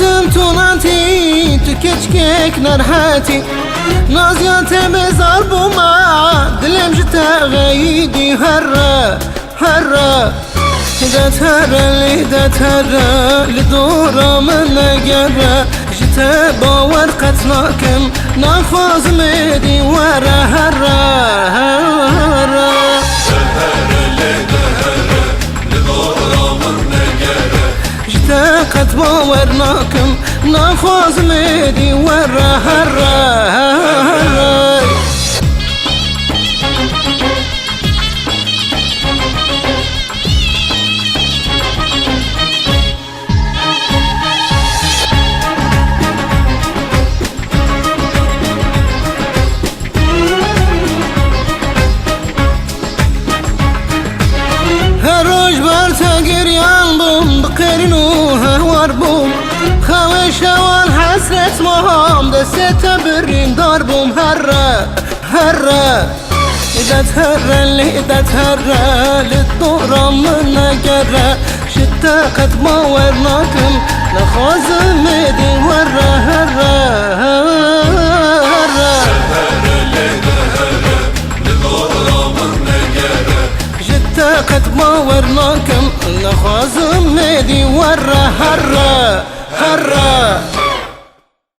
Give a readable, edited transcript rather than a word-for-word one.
تنتوناتي تكشكك نرحاتي نازياتي بزار بوما دلم جتا غيدي هرا هرا دا تهرا لي دا تهرا لدورا من نقرا جتا باور قتناكم نافوز ميدي ورا هرا هرا قد باورناكم نافوز ميدي ورا هرا هرا هروج بارتا قريان بوم بقرنوها واربوم خويشة والحسرة مهم دستة برين داربوم هرا هرا إذا تهرا اللي إذا تهرا للطورة من نقرا شتا قد باورناكم نخوز ميدي ورا هرا هرا شتا قد باورناكم نخوز ميدي ورا هرا هرا